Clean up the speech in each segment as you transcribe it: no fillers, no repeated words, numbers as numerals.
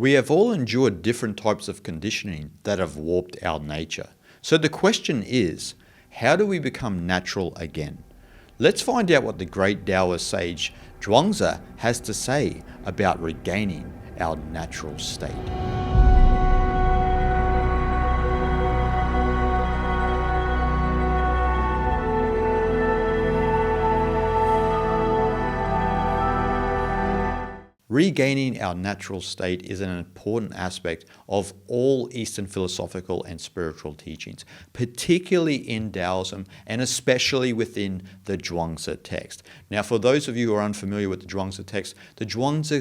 We have all endured different types of conditioning that have warped our nature. So the question is, how do we become natural again? Let's find out what the great Taoist sage Zhuangzi has to say about regaining our natural state. Regaining our natural state is an important aspect of all Eastern philosophical and spiritual teachings, particularly in Taoism and especially within the Zhuangzi text. Now, for those of you who are unfamiliar with the Zhuangzi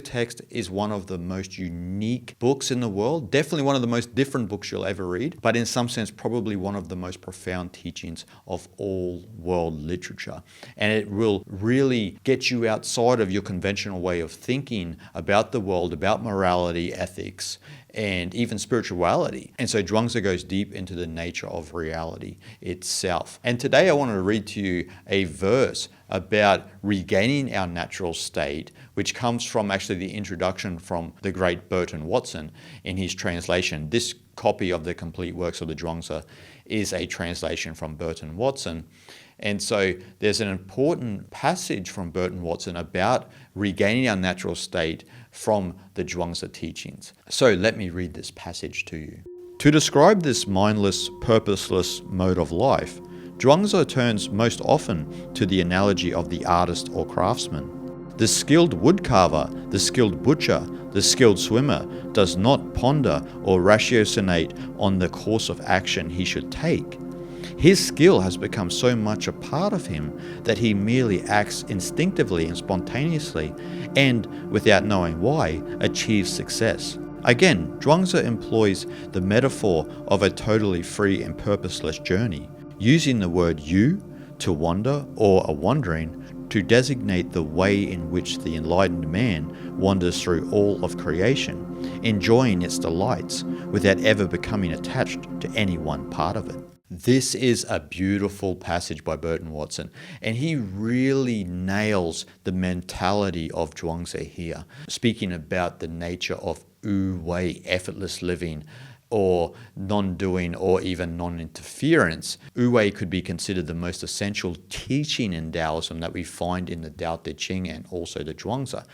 text is one of the most unique books in the world, definitely one of the most different books you'll ever read, but in some sense probably one of the most profound teachings of all world literature. And it will really get you outside of your conventional way of thinking about the world, about morality, ethics, and even spirituality. And so Zhuangzi goes deep into the nature of reality itself. And today I want to read to you a verse about regaining our natural state, which comes from actually the introduction from the great Burton Watson in his translation. This copy of the complete works of the Zhuangzi is a translation from Burton Watson. And so there's an important passage from Burton Watson about regaining our natural state from the Zhuangzi teachings. So let me read this passage to you. To describe this mindless, purposeless mode of life, Zhuangzi turns most often to the analogy of the artist or craftsman. The skilled woodcarver, the skilled butcher, the skilled swimmer does not ponder or ratiocinate on the course of action he should take. His skill has become so much a part of him that he merely acts instinctively and spontaneously, and, without knowing why, achieves success. Again, Zhuangzi employs the metaphor of a totally free and purposeless journey, using the word yu, to wander, or a wandering, to designate the way in which the enlightened man wanders through all of creation, enjoying its delights without ever becoming attached to any one part of it. This is a beautiful passage by Burton Watson, and he really nails the mentality of Zhuangzi here, speaking about the nature of wu-wei, effortless living, or non-doing, or even non-interference. Wu-wei could be considered the most essential teaching in Taoism that we find in the Tao Te Ching and also the Zhuangzi.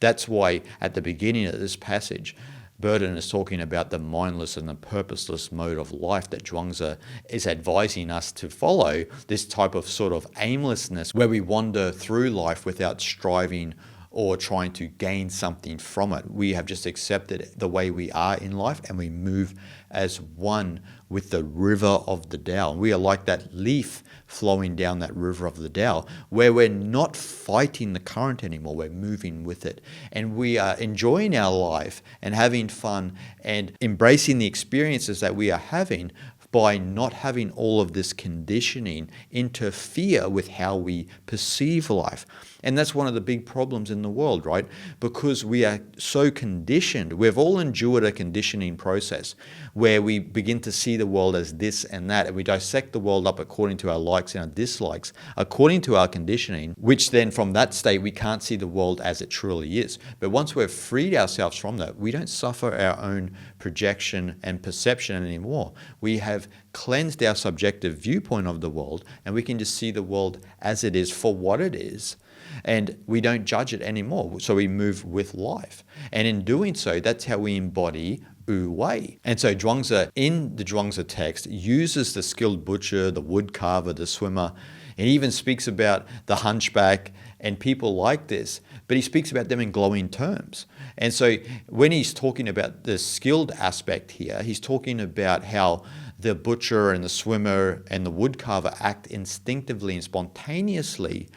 That's why at the beginning of this passage, Burton is talking about the mindless and the purposeless mode of life that Zhuangzi is advising us to follow, this type of sort of aimlessness where we wander through life without striving or trying to gain something from it. We have just accepted the way we are in life and we move as one with the river of the Tao. We are like that leaf flowing down that river of the Tao, where we're not fighting the current anymore, we're moving with it. And we are enjoying our life and having fun and embracing the experiences that we are having by not having all of this conditioning interfere with how we perceive life. And that's one of the big problems in the world, right? Because we are so conditioned. We've all endured a conditioning process where we begin to see the world as this and that, and we dissect the world up according to our likes and our dislikes, according to our conditioning, which then from that state we can't see the world as it truly is. But once we've freed ourselves from that, we don't suffer our own projection and perception anymore. We have cleansed our subjective viewpoint of the world, and we can just see the world as it is for what it is. And we don't judge it anymore. So we move with life. And in doing so, that's how we embody wu-wei. And so Zhuangzi, in the Zhuangzi text, uses the skilled butcher, the woodcarver, the swimmer, and he even speaks about the hunchback and people like this, but he speaks about them in glowing terms. And so when he's talking about the skilled aspect here, he's talking about how the butcher and the swimmer and the woodcarver act instinctively and spontaneously,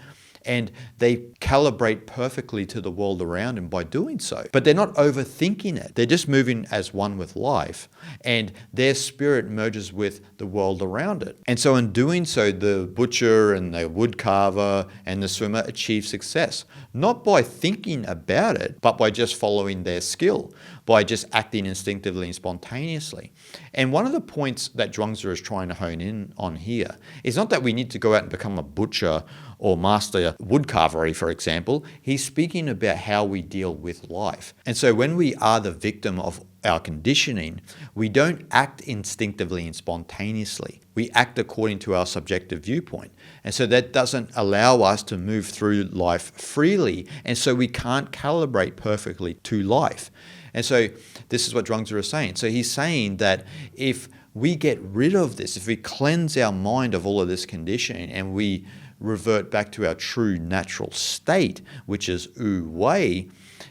and they calibrate perfectly to the world around them by doing so. But they're not overthinking it. They're just moving as one with life, and their spirit merges with the world around it. And so in doing so, the butcher and the woodcarver and the swimmer achieve success, not by thinking about it, but by just following their skill. by just acting instinctively and spontaneously. And one of the points that Zhuangzi is trying to hone in on here is not that we need to go out and become a butcher or master woodcarvery, for example. He's speaking about how we deal with life. And so when we are the victim of our conditioning, we don't act instinctively and spontaneously. We act according to our subjective viewpoint. And so that doesn't allow us to move through life freely. And so we can't calibrate perfectly to life. And so this is what Zhuangzi is saying. So he's saying that if we get rid of this, if we cleanse our mind of all of this conditioning and we revert back to our true natural state, which is wu-wei,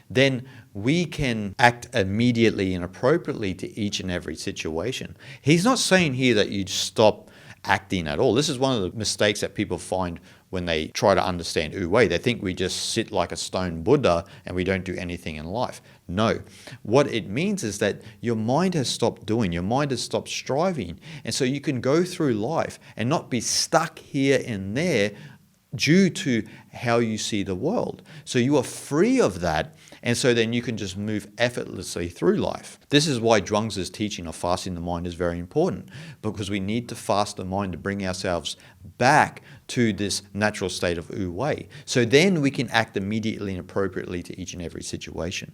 then we can act immediately and appropriately to each and every situation. He's not saying here that you stop acting at all. This is one of the mistakes that people find when they try to understand wu-wei. They think we just sit like a stone Buddha and we don't do anything in life. No. What it means is that your mind has stopped doing, your mind has stopped striving. And so you can go through life and not be stuck here and there due to how you see the world. So you are free of that, and so then you can just move effortlessly through life. This is why Zhuangzi's teaching of fasting the mind is very important, because we need to fast the mind to bring ourselves back to this natural state of wu-wei. So then we can act immediately and appropriately to each and every situation.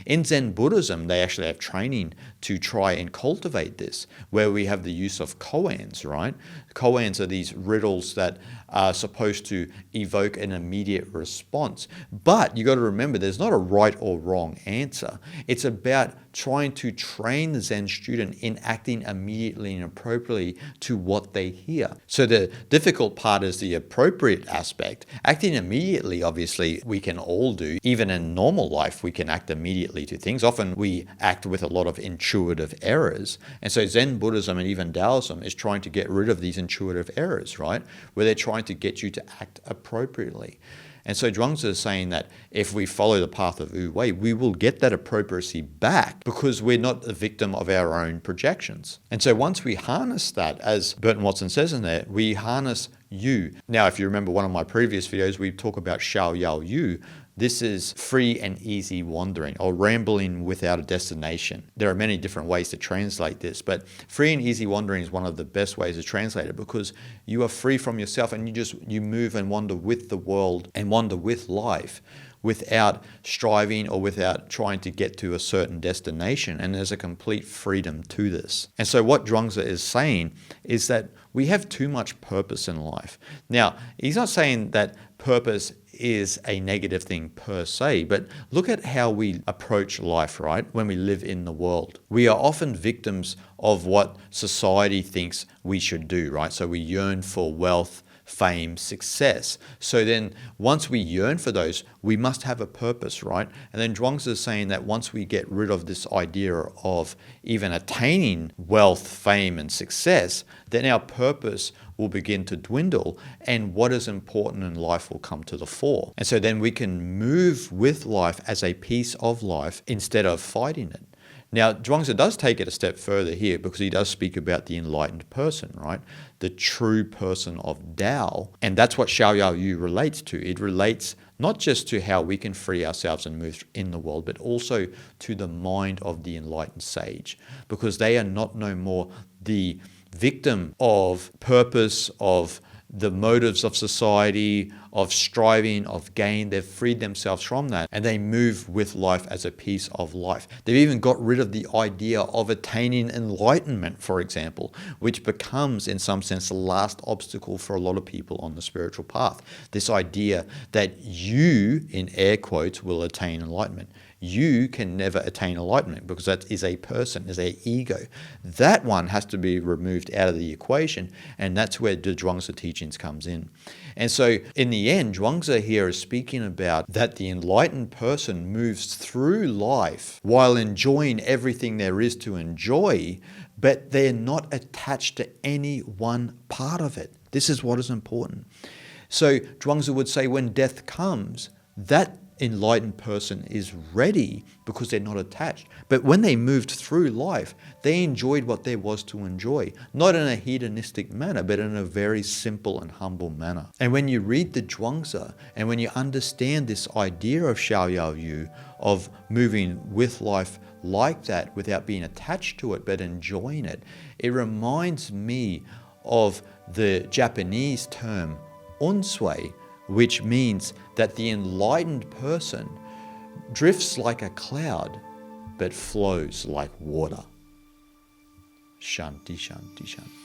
In Zen Buddhism, they actually have training to try and cultivate this, where we have the use of koans, right? Koans are these riddles that are supposed to evoke an immediate response. But you got to remember, there's not a right or wrong answer. It's about trying to train the Zen student in acting immediately and appropriately to what they hear. So the difficult part is the appropriate aspect. Acting immediately, obviously, we can all do. Even in normal life, we can act immediately to things. Often we act with a lot of intuitive errors. And so Zen Buddhism and even Taoism is trying to get rid of these intuitive errors, right? Where they're trying to get you to act appropriately. And so Zhuangzi is saying that if we follow the path of wu-wei, we will get that appropriacy back because we're not a victim of our own projections. And so once we harness that, as Burton Watson says in there, we harness you. Now, if you remember one of my previous videos, we talk about Xiao Yao Yu. This is free and easy wandering, or rambling without a destination. There are many different ways to translate this, but free and easy wandering is one of the best ways to translate it, because you are free from yourself and you move and wander with the world and wander with life without striving or without trying to get to a certain destination. And there's a complete freedom to this. And so what Zhuangzi is saying is that we have too much purpose in life. Now, he's not saying that purpose is a negative thing per se, but look at how we approach life, right? When we live in the world, we are often victims of what society thinks we should do, right? So we yearn for wealth, fame, success. So then once we yearn for those, we must have a purpose, right? And then Zhuangzi is saying that once we get rid of this idea of even attaining wealth, fame, and success, then our purpose will begin to dwindle and what is important in life will come to the fore. And so then we can move with life as a piece of life instead of fighting it. Now, Zhuangzi does take it a step further here, because he does speak about the enlightened person, right? The true person of Tao. And that's what Xiao Yao Yu relates to. It relates not just to how we can free ourselves and move in the world, but also to the mind of the enlightened sage, because they are not no more the victim of purpose, of the motives of society, of striving, of gain. They've freed themselves from that and they move with life as a piece of life. They've even got rid of the idea of attaining enlightenment, for example, which becomes in some sense the last obstacle for a lot of people on the spiritual path. This idea that you, in air quotes, will attain enlightenment. You can never attain enlightenment because that is a person, is an ego. That one has to be removed out of the equation, and that's where the Zhuangzi teachings comes in. And so in the end, Zhuangzi here is speaking about that the enlightened person moves through life while enjoying everything there is to enjoy, but they're not attached to any one part of it. This is what is important. So Zhuangzi would say when death comes, that enlightened person is ready because they're not attached. But when they moved through life, they enjoyed what there was to enjoy, not in a hedonistic manner, but in a very simple and humble manner. And when you read the Zhuangzi, and when you understand this idea of Xiao Yao Yu, of moving with life, like that without being attached to it, but enjoying it. It reminds me of the Japanese term onsui, which means that the enlightened person drifts like a cloud, but flows like water. Shanti, shanti, shanti.